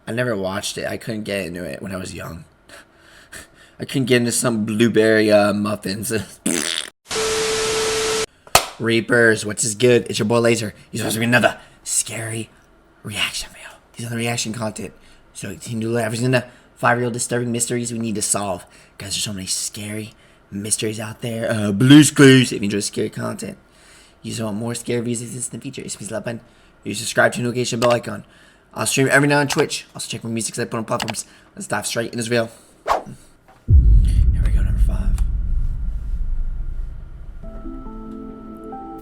I never watched it. I couldn't get into it when I was young. I couldn't get into some blueberry muffins. Reapers, what's is good? It's your boy Laser. He's supposed to be another scary reaction video. These are the reaction content. So continue to look every single 5 real disturbing mysteries we need to solve. Guys, there's so many scary mysteries out there. Blue's Clues. If you enjoy scary content, you want more scary videos exist in the future. Please like button. You subscribe to the notification bell icon. I'll stream every now on Twitch. Also check my music I put on platforms. Let's dive straight in this video. Here we go, number 5.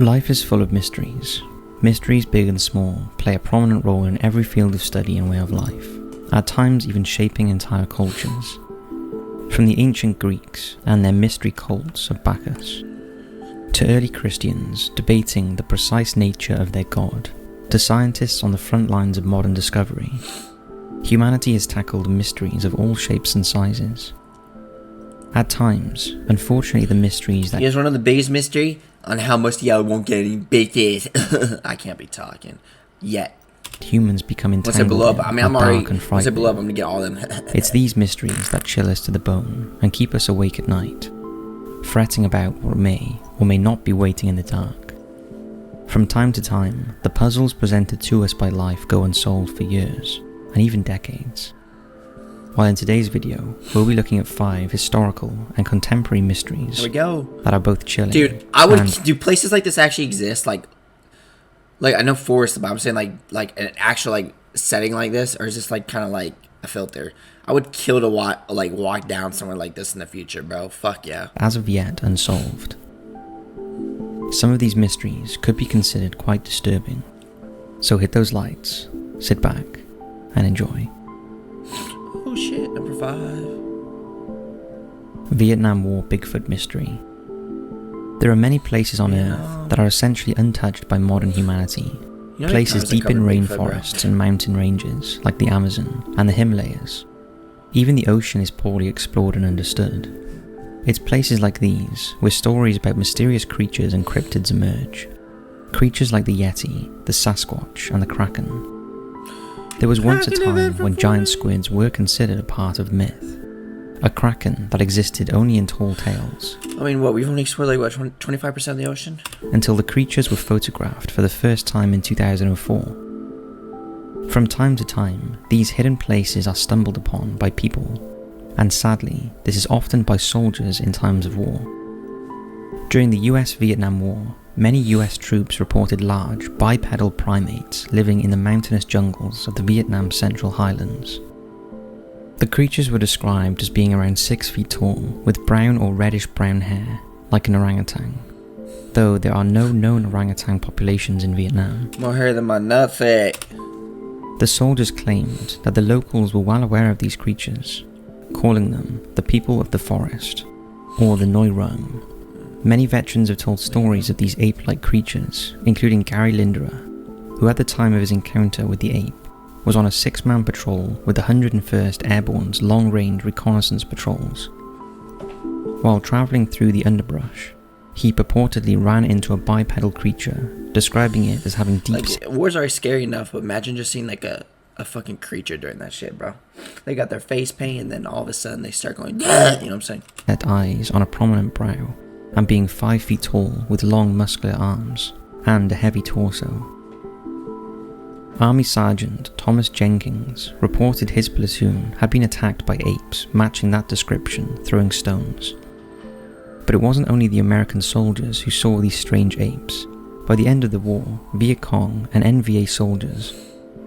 Life is full of mysteries. Mysteries big and small play a prominent role in every field of study and way of life, at times even shaping entire cultures. From the ancient Greeks and their mystery cults of Bacchus, to early Christians debating the precise nature of their god, to scientists on the front lines of modern discovery, humanity has tackled mysteries of all shapes and sizes. At times, unfortunately, the mysteries that... You guys want to know the biggest mystery? On how much y'all won't get any bitches. I can't be talking. Yet. Humans become entangled once I blow up, I'm already... Once I blow up, I'm gonna get all of them. It's these mysteries that chill us to the bone and keep us awake at night, fretting about what may or may not be waiting in the dark. From time to time, the puzzles presented to us by life go unsolved for years, and even decades. While in today's video, we'll be looking at 5 historical and contemporary mysteries there we go. That are both chilling. Dude, I would... Do places like this actually exist? Like I know forests, but I'm saying like an actual like setting like this, or is this like kind of like a filter? I would kill to walk down somewhere like this in the future, bro. Fuck yeah. As of yet, unsolved. Some of these mysteries could be considered quite disturbing. So hit those lights, sit back, and enjoy. Oh shit, number 5. Vietnam War Bigfoot mystery. There are many places on Earth that are essentially untouched by modern humanity. Places deep in rainforests and mountain ranges like the Amazon and the Himalayas. Even the ocean is poorly explored and understood. It's places like these where stories about mysterious creatures and cryptids emerge. Creatures like the Yeti, the Sasquatch, and the Kraken. There was once a time when giant squids were considered a part of myth. A kraken that existed only in tall tales. I mean, what, we've only explored like, what, 25% of the ocean? Until the creatures were photographed for the first time in 2004. From time to time, these hidden places are stumbled upon by people, and sadly, this is often by soldiers in times of war. During the US-Vietnam War, many US troops reported large, bipedal primates living in the mountainous jungles of the Vietnam Central Highlands. The creatures were described as being around 6 feet tall, with brown or reddish-brown hair, like an orangutan, though there are no known orangutan populations in Vietnam. More hair than my nutsack. The soldiers claimed that the locals were well aware of these creatures, calling them the people of the forest, or the 𝐷𝐿𝐴. Many veterans have told stories of these ape-like creatures, including Gary Linderer, who at the time of his encounter with the ape, was on a 6-man patrol with the 101st Airborne's long-range reconnaissance patrols. While travelling through the underbrush, he purportedly ran into a bipedal creature, describing it as having deep... Like, wars are scary enough, but imagine just seeing like a fucking creature doing that shit, bro. They got their face paint, and then all of a sudden they start going, you know what I'm saying? ...set eyes on a prominent brow, and being 5 feet tall with long muscular arms, and a heavy torso. Army Sergeant Thomas Jenkins reported his platoon had been attacked by apes matching that description, throwing stones. But it wasn't only the American soldiers who saw these strange apes. By the end of the war, Viet Cong and NVA soldiers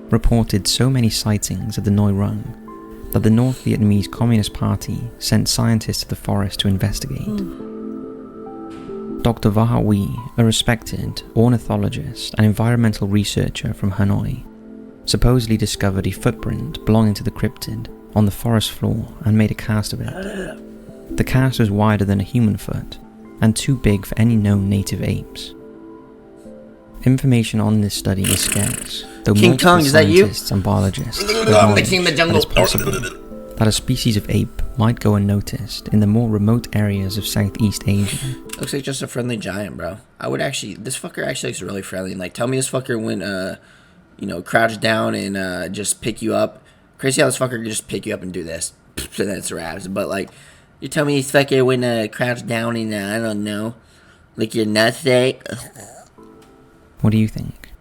reported so many sightings of the 𝐷𝐿𝐴 that the North Vietnamese Communist Party sent scientists to the forest to investigate. Dr. Va Huy, a respected ornithologist and environmental researcher from Hanoi, supposedly discovered a footprint belonging to the cryptid on the forest floor and made a cast of it. The cast was wider than a human foot and too big for any known native apes. Information on this study is scarce, though King multiple Kong, is that you? scientists and biologists I'm the king of the acknowledge that jungle. it's possible that a species of ape might go unnoticed in the more remote areas of Southeast Asia. Looks like just a friendly giant, bro. I would actually... This fucker actually looks really friendly. Like, tell me this fucker went, you know, crouch down and just pick you up Crazy how this fucker could just pick you up and do this. And then it's wraps. But, like, you tell me he's fucking when crouch down and, I don't know, lick your nutsack. What do you think?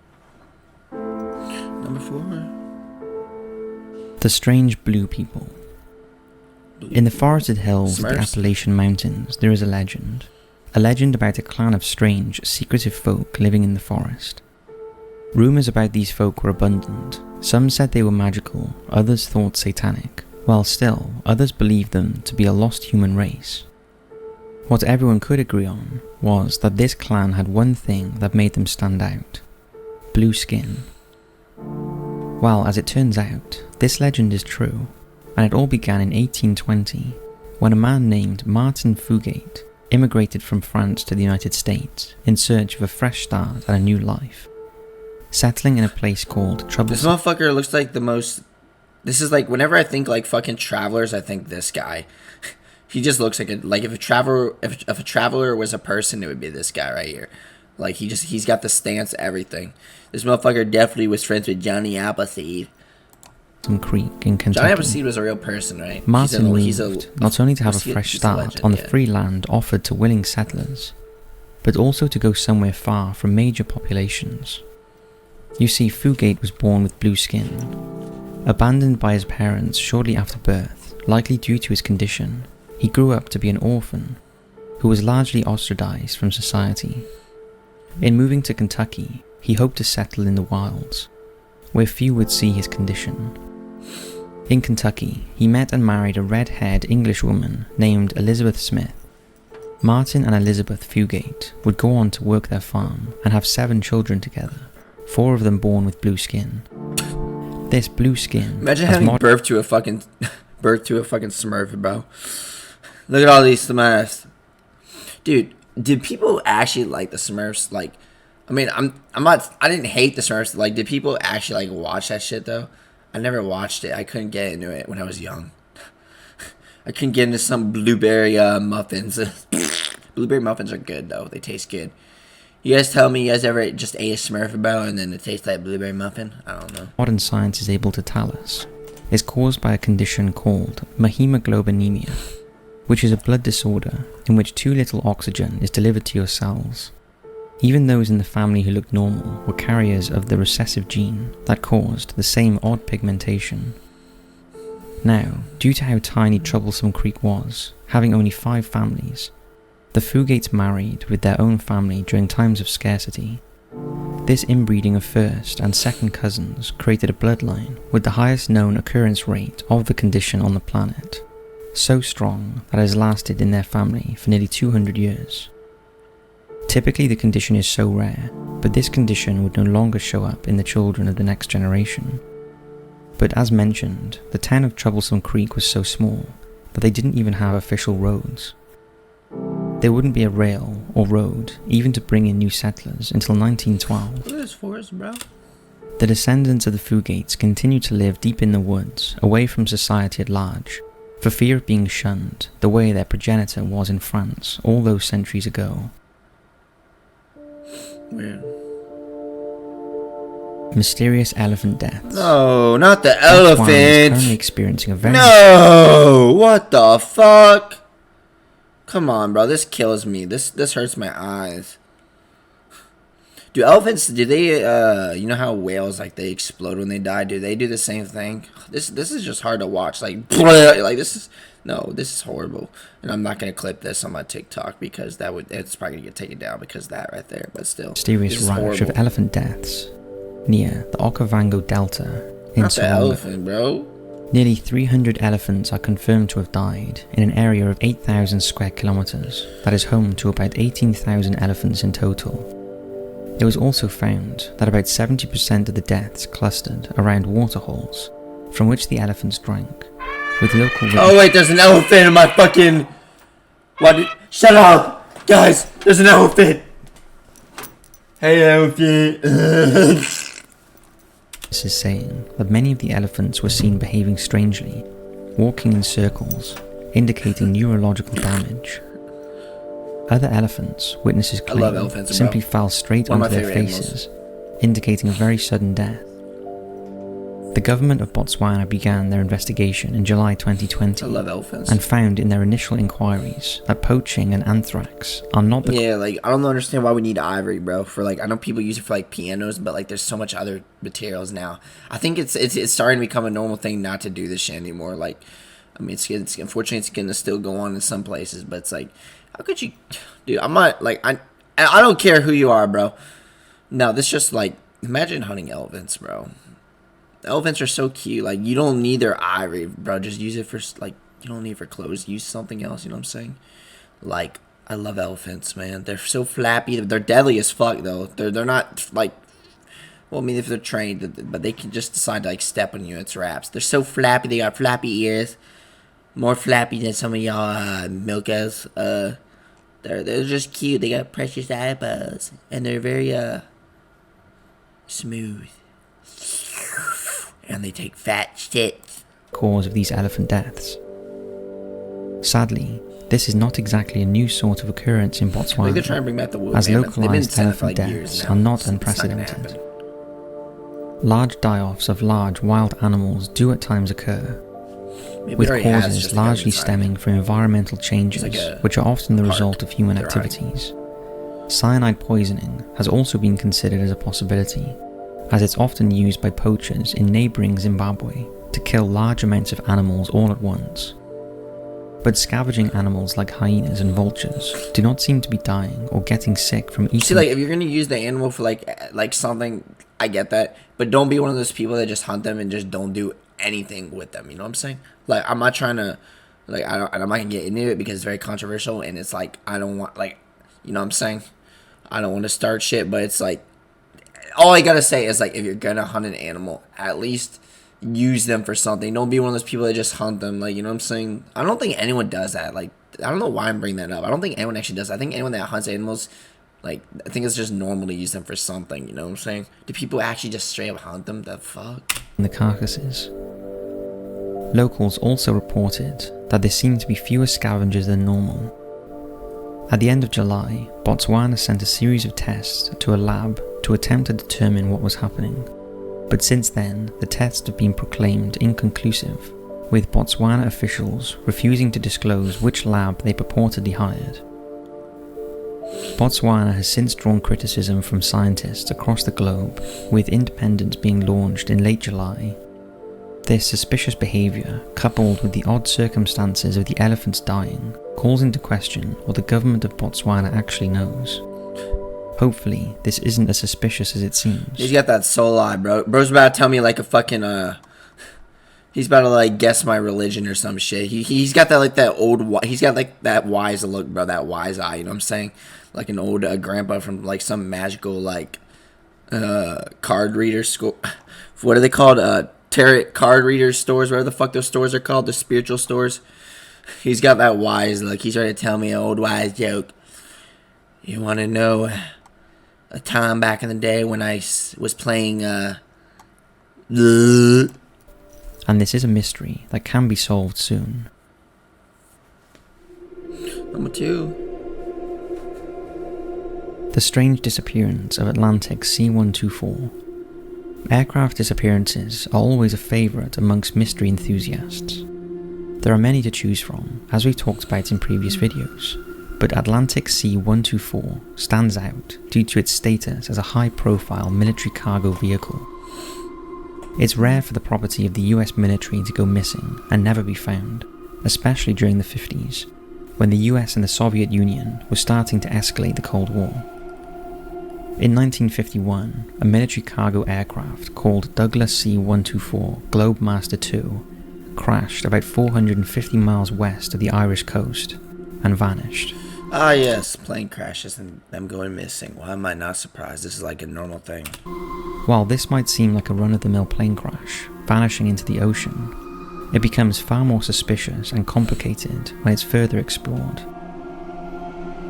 Number 4. The strange blue people. In the forested hills of the SMURFS. Appalachian Mountains, there is a legend. A legend about a clan of strange, secretive folk living in the forest. Rumours about these folk were abundant. Some said they were magical, others thought satanic, while still others believed them to be a lost human race. What everyone could agree on was that this clan had one thing that made them stand out: blue skin. Well, as it turns out, this legend is true, and it all began in 1820, when a man named Martin Fugate immigrated from France to the United States in search of a fresh start and a new life, settling in a place called This Troublesome. motherfucker looks like the most... This is like, whenever I think like fucking travelers, I think this guy. He just looks like if a traveler was a person, it would be this guy right here. Like he's got the stance, everything. This motherfucker definitely was friends with Johnny Appleseed. Creek in Kentucky. Johnny Appleseed was a real person, right? Martin moved not only to have a fresh he's a start legend, on the yeah. free land offered to willing settlers, but also to go somewhere far from major populations. You see, Fugate was born with blue skin. Abandoned by his parents shortly after birth, likely due to his condition, he grew up to be an orphan, who was largely ostracized from society. In moving to Kentucky, he hoped to settle in the wilds, where few would see his condition. In Kentucky, he met and married a red-haired English woman named Elizabeth Smith. Martin and Elizabeth Fugate would go on to work their farm and have 7 children together, 4 of them born with blue skin. This blue skin... Imagine having birth to a fucking Smurf, bro. Look at all these Smurfs. Dude, did people actually like the Smurfs? Like, I mean, I didn't hate the Smurfs. Like, did people actually, like, watch that shit, though? I never watched it. I couldn't get into it when I was young. I couldn't get into some blueberry muffins. Blueberry muffins are good, though. They taste good. You guys tell me you guys ever just ate a Smurf bar and then it tastes like blueberry muffin? I don't know. Modern science is able to tell us is caused by a condition called hemoglobinemia, which is a blood disorder in which too little oxygen is delivered to your cells. Even those in the family who looked normal were carriers of the recessive gene that caused the same odd pigmentation. Now, due to how tiny Troublesome Creek was, having only 5 families, the Fugates married with their own family during times of scarcity. This inbreeding of first and second cousins created a bloodline with the highest known occurrence rate of the condition on the planet, so strong that it has lasted in their family for nearly 200 years. Typically the condition is so rare, but this condition would no longer show up in the children of the next generation. But as mentioned, the town of Troublesome Creek was so small that they didn't even have official roads. There wouldn't be a rail or road even to bring in new settlers until 1912. Look at this forest, bro. The descendants of the Fugates continued to live deep in the woods, away from society at large, for fear of being shunned the way their progenitor was in France all those centuries ago. Weird. Mysterious elephant deaths. No, not the Botswana is elephant. currently experiencing a very... No! What the fuck? Come on, bro. This kills me. This hurts my eyes. Do elephants, do they, you know how whales, like, they explode when they die? Do they do the same thing? This is just hard to watch. Like this is horrible. And I'm not going to clip this on my TikTok because it's probably going to get taken down because of that right there. But still, mysterious rash of elephant deaths near the Okavango Delta in not the Solomon. elephant, bro. Nearly 300 elephants are confirmed to have died in an area of 8,000 square kilometers that is home to about 18,000 elephants in total. It was also found that about 70% of the deaths clustered around waterholes from which the elephants drank, with local... Oh wait, there's an elephant in my fucking... What? Shut up! Guys, there's an elephant! Hey elephant! This is saying that many of the elephants were seen behaving strangely, walking in circles, indicating neurological damage. Other elephants, witnesses claim, simply fell straight onto their faces, indicating a very sudden death. The government of Botswana began their investigation in July 2020 I love elephants. and found in their initial inquiries that poaching and anthrax are not the Yeah, like, I don't understand why we need ivory, bro. For, like, I know people use it for, like, pianos, but, like, there's so much other materials now. I think it's starting to become a normal thing not to do this shit anymore. Like, I mean, it's unfortunately, it's going to still go on in some places, but it's like, how could you... Dude, I'm not, like, I don't care who you are, bro. No, this just, like, imagine hunting elephants, bro. Elephants are so cute. Like, you don't need their ivory, bro. Just use it for, like, you don't need it for clothes. Use something else, you know what I'm saying? Like, I love elephants, man. They're so flappy. They're deadly as fuck, though. They're not, like, well, I mean, if they're trained, but they can just decide to, like, step on you. It's wraps. They're so flappy. They got flappy ears. More flappy than some of y'all milkers. They're just cute. They got precious eyeballs. And they're very, smooth. And they take fat shits. cause of these elephant deaths. Sadly, this is not exactly a new sort of occurrence in Botswana, they're trying to bring back the as wolf. localized elephant deaths are not unprecedented. Large die-offs of large wild animals do at times occur, with causes largely stemming from environmental changes, which are often the result of human activities. Cyanide poisoning has also been considered as a possibility, as it's often used by poachers in neighbouring Zimbabwe to kill large amounts of animals all at once. But scavenging animals like hyenas and vultures do not seem to be dying or getting sick from eating. See, like, if you're gonna use the animal for like something, I get that, but don't be one of those people that just hunt them and just don't do anything with them. You know what I'm saying? Like, I'm not trying to, like, I'm not gonna get into it because it's very controversial, and it's like, I don't want, like, you know what I'm saying? I don't want to start shit, but it's like, all I gotta say is, like, if you're gonna hunt an animal, at least use them for something. Don't be one of those people that just hunt them. Like, you know what I'm saying? I don't think anyone does that. Like, I don't know why I'm bringing that up. I don't think anyone actually does that. I think anyone that hunts animals, like, I think it's just normal to use them for something. You know what I'm saying? Do people actually just straight up hunt them? The fuck? The carcasses. Locals also reported that there seemed to be fewer scavengers than normal. At the end of July, Botswana sent a series of tests to a lab to attempt to determine what was happening. But since then, the tests have been proclaimed inconclusive, with Botswana officials refusing to disclose which lab they purportedly hired. Botswana has since drawn criticism from scientists across the globe, with independence being launched in late July. This suspicious behaviour, coupled with the odd circumstances of the elephants dying, calls into question what the government of Botswana actually knows. Hopefully, this isn't as suspicious as it seems. He's got that soul eye, bro. Bro's about to tell me, like, a fucking, he's about to, like, guess my religion or some shit. He's got that, like, that old, he's got, like, that wise look, bro, that wise eye, you know what I'm saying? Like an old grandpa from, like, some magical, like, card reader school. What are they called? Tarot card reader stores, whatever the fuck those stores are called, the spiritual stores. He's got that wise look. He's trying to tell me an old wise joke. You want to know a time back in the day when I was playing, And this is a mystery that can be solved soon. Number 2. The strange disappearance of Atlantic C-124. Aircraft disappearances are always a favourite amongst mystery enthusiasts. There are many to choose from, as we've talked about in previous videos, but Atlantic C-124 stands out due to its status as a high-profile military cargo vehicle. It's rare for the property of the US military to go missing and never be found, especially during the 50s, when the US and the Soviet Union were starting to escalate the Cold War. In 1951, a military cargo aircraft called Douglas C-124 Globemaster II crashed about 450 miles west of the Irish coast and vanished. Ah yes, plane crashes and them going missing. Why am I not surprised? This is like a normal thing. While this might seem like a run-of-the-mill plane crash, vanishing into the ocean, it becomes far more suspicious and complicated when it's further explored.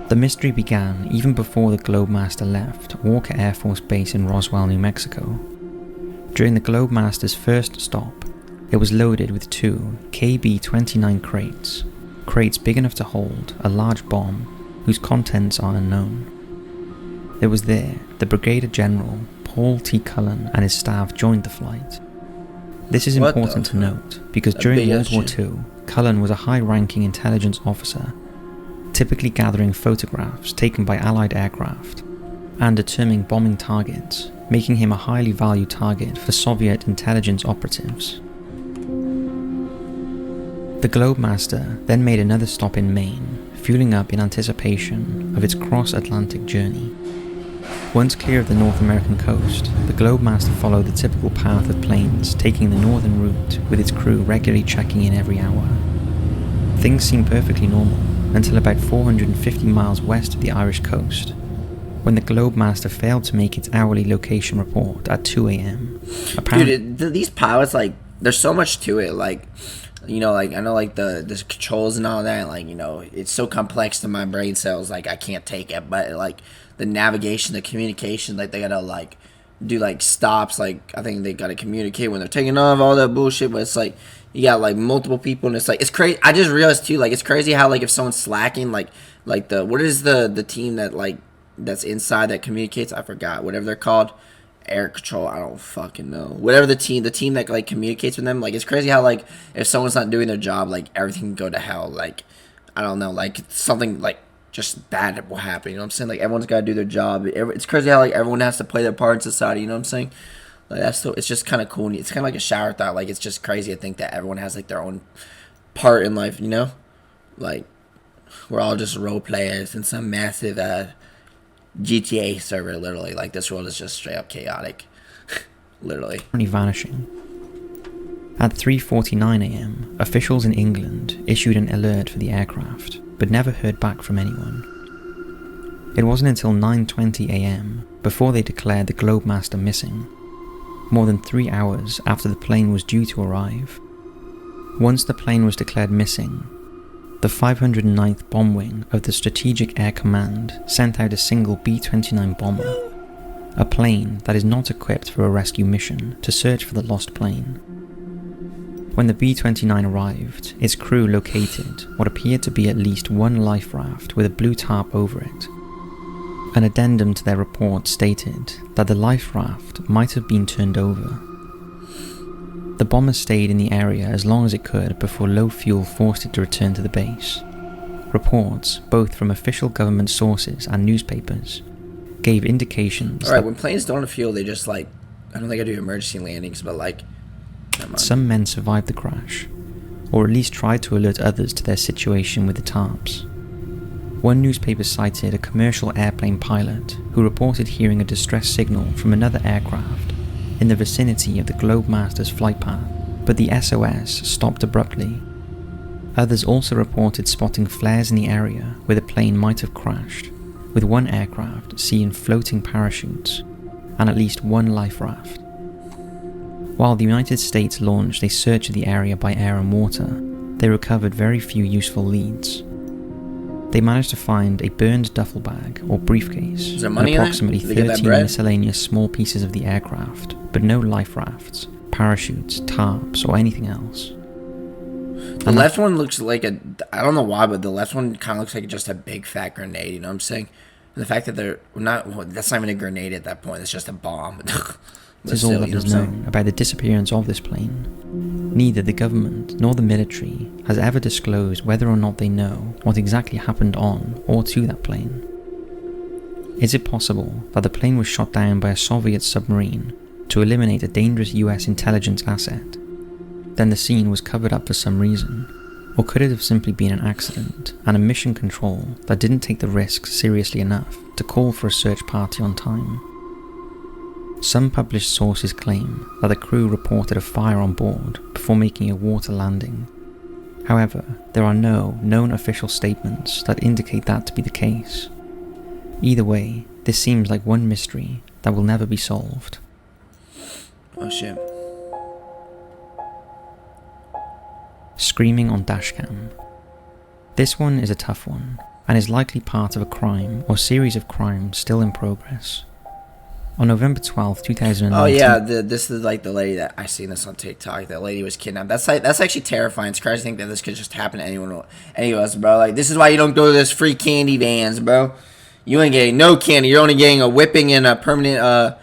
The mystery began even before the Globemaster left Walker Air Force Base in Roswell, New Mexico. During the Globemaster's first stop, it was loaded with 2 KB-29 crates big enough to hold a large bomb whose contents are unknown. It was there that Brigadier General Paul T. Cullen and his staff joined the flight. This is What important the to note because That during big World ass War shit. II, Cullen was a high-ranking intelligence officer, typically gathering photographs taken by Allied aircraft and determining bombing targets, making him a highly valued target for Soviet intelligence operatives. The Globemaster then made another stop in Maine, fueling up in anticipation of its cross-Atlantic journey. Once clear of the North American coast, the Globemaster followed the typical path of planes, taking the northern route, with its crew regularly checking in every hour. Things seemed perfectly normal until about 450 miles west of the Irish coast, when the Globemaster failed to make its hourly location report at 2 a.m. Dude, these pilots, like, there's so much to it. Like, you know, like, I know, like, the controls and all that, like, you know, it's so complex to my brain cells, like, I can't take it. But, like, the navigation, the communication, like, they gotta, like, do, like, stops. Like, I think they gotta communicate when they're taking off, all that bullshit. But it's, like, you got, like, multiple people, and it's, like, it's crazy. I just realized, too, like, it's crazy how, like, if someone's slacking, like what is the team that, like, that's inside that communicates? I forgot. Whatever they're called. Air control, I don't fucking know. Whatever the team that, like, communicates with them. Like, it's crazy how, like, if someone's not doing their job, like, everything can go to hell. Like, I don't know, like, something, like, just bad will happen, you know what I'm saying? Like, everyone's got to do their job. It's crazy how, like, everyone has to play their part in society, you know what I'm saying? Like, that's so, it's just kind of cool. It's kind of like a shower thought. Like, it's just crazy to think that everyone has, like, their own part in life, you know? Like, we're all just role players in some massive GTA server, literally. Like, this world is just straight up chaotic. Literally. Vanishing. At 3:49 a.m., officials in England issued an alert for the aircraft, but never heard back from anyone. It wasn't until 9:20 a.m. before they declared the Globemaster missing, more than 3 hours after the plane was due to arrive. Once the plane was declared missing, the 509th Bomb Wing of the Strategic Air Command sent out a single B-29 bomber, a plane that is not equipped for a rescue mission, to search for the lost plane. When the B-29 arrived, its crew located what appeared to be at least one life raft with a blue tarp over it. An addendum to their report stated that the life raft might have been turned over. The bomber stayed in the area as long as it could before low fuel forced it to return to the base. Reports, both from official government sources and newspapers, gave indications Alright, when planes don't have fuel, they just, like, I don't think I do emergency landings, but, like, some men survived the crash, or at least tried to alert others to their situation with the tarps. One newspaper cited a commercial airplane pilot who reported hearing a distress signal from another aircraft in the vicinity of the Globemaster's flight path, but the SOS stopped abruptly. Others also reported spotting flares in the area where the plane might have crashed, with one aircraft seeing floating parachutes and at least one life raft. While the United States launched a search of the area by air and water, they recovered very few useful leads. They managed to find a burned duffel bag or briefcase and approximately 13 miscellaneous small pieces of the aircraft, but no life rafts, parachutes, tarps, or anything else. The left one looks like a, I don't know why, but the left one kind of looks like just a big fat grenade, you know what I'm saying? And the fact that they're not, well, that's not even a grenade at that point, it's just a bomb. This is all that is known about the disappearance of this plane. Neither the government nor the military has ever disclosed whether or not they know what exactly happened on or to that plane. Is it possible that the plane was shot down by a Soviet submarine to eliminate a dangerous US intelligence asset? Then the scene was covered up for some reason, or could it have simply been an accident and a mission control that didn't take the risks seriously enough to call for a search party on time? Some published sources claim that the crew reported a fire on board before making a water landing. However, there are no known official statements that indicate that to be the case. Either way, this seems like one mystery that will never be solved. Oh shit. Screaming on dashcam. This one is a tough one, and is likely part of a crime or series of crimes still in progress. On November 12, 2019... Oh yeah, this is like the lady that I seen this on TikTok. That lady was kidnapped. That's actually terrifying. It's crazy to think that this could just happen to any of us, bro. Like, this is why you don't go to this free candy vans, bro. You ain't getting no candy. You're only getting a whipping and a permanent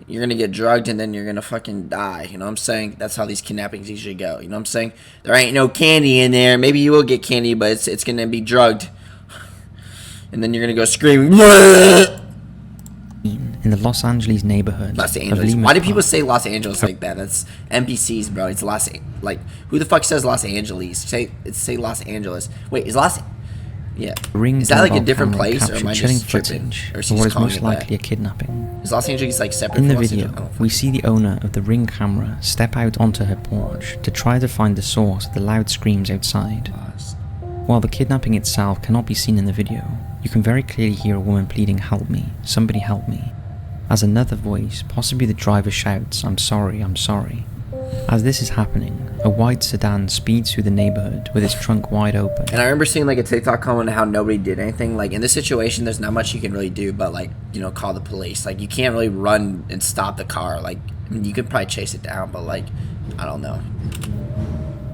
you're gonna get drugged and then you're gonna fucking die. You know what I'm saying? That's how these kidnappings usually go. You know what I'm saying? There ain't no candy in there. Maybe you will get candy, but it's gonna be drugged. And then you're gonna go screaming. In the Los Angeles neighborhood Los of Angeles. Lima Why do people Park. say Los Angeles like that? That's NPCs, bro. It's like who the fuck says Los Angeles? Say Los Angeles. Wait, is Los? Yeah. Ring Is that like a doorbell different camera place, or captured am I chilling just tripping? footage Or is of he what just is calling most it likely that? a kidnapping. Is Los Angeles like separate? In the from Los video, Angeles? we see the owner of the Ring camera step out onto her porch to try to find the source of the loud screams outside. While the kidnapping itself cannot be seen in the video, you can very clearly hear a woman pleading, "Help me, somebody help me," as another voice, possibly the driver, shouts, "I'm sorry, I'm sorry." As this is happening, a white sedan speeds through the neighborhood with its trunk wide open. And I remember seeing like a TikTok comment on how nobody did anything. Like in this situation, there's not much you can really do, but like, you know, call the police. Like you can't really run and stop the car. Like, I mean, you could probably chase it down, but like, I don't know.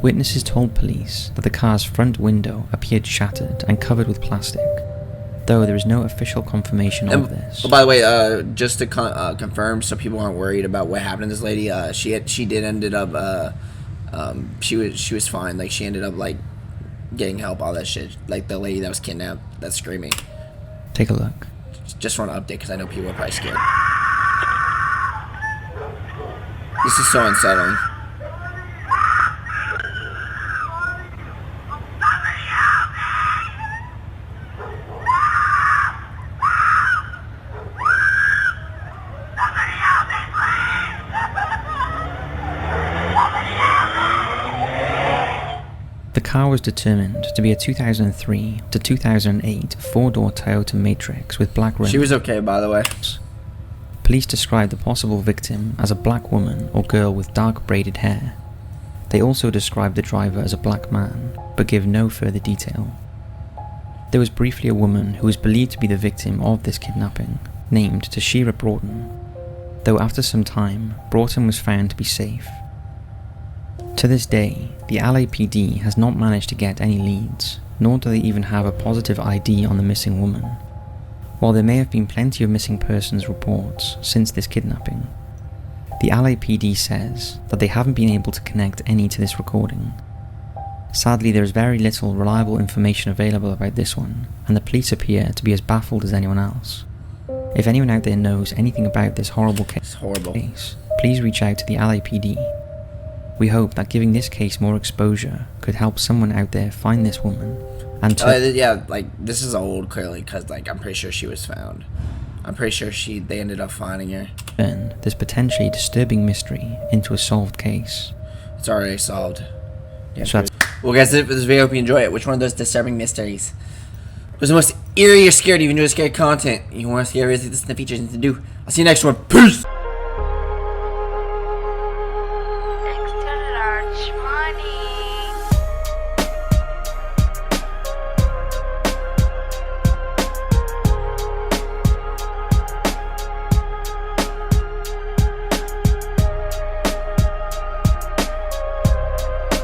Witnesses told police that the car's front window appeared shattered and covered with plastic, though there is no official confirmation of this. Oh, by the way, just to confirm, so people aren't worried about what happened to this lady, she did ended up, she was fine. Like she ended up like getting help, all that shit. Like the lady that was kidnapped, that's screaming. Take a look. Just want to update because I know people are probably scared. This is so unsettling. The car was determined to be a 2003 to 2008 four-door Toyota Matrix with black rims. She was okay, by the way. Police described the possible victim as a black woman or girl with dark braided hair. They also described the driver as a black man, but give no further detail. There was briefly a woman who was believed to be the victim of this kidnapping, named Tashira Broughton, though after some time, Broughton was found to be safe. To this day, the LAPD has not managed to get any leads, nor do they even have a positive ID on the missing woman. While there may have been plenty of missing persons reports since this kidnapping, the LAPD says that they haven't been able to connect any to this recording. Sadly, there is very little reliable information available about this one, and the police appear to be as baffled as anyone else. If anyone out there knows anything about this horrible case, please reach out to the LAPD. We hope that giving this case more exposure could help someone out there find this woman and yeah, like this is old clearly because like I'm pretty sure she was found. I'm pretty sure they ended up finding her. turn this potentially disturbing mystery into a solved case. It's already solved. Yeah, So well, guys, that's it for this video. Hope you enjoy it. Which one of those disturbing mysteries was the most eerie or scary? If you enjoy scary content, you want to see everything this in the features and to do. I'll see you next one. Peace.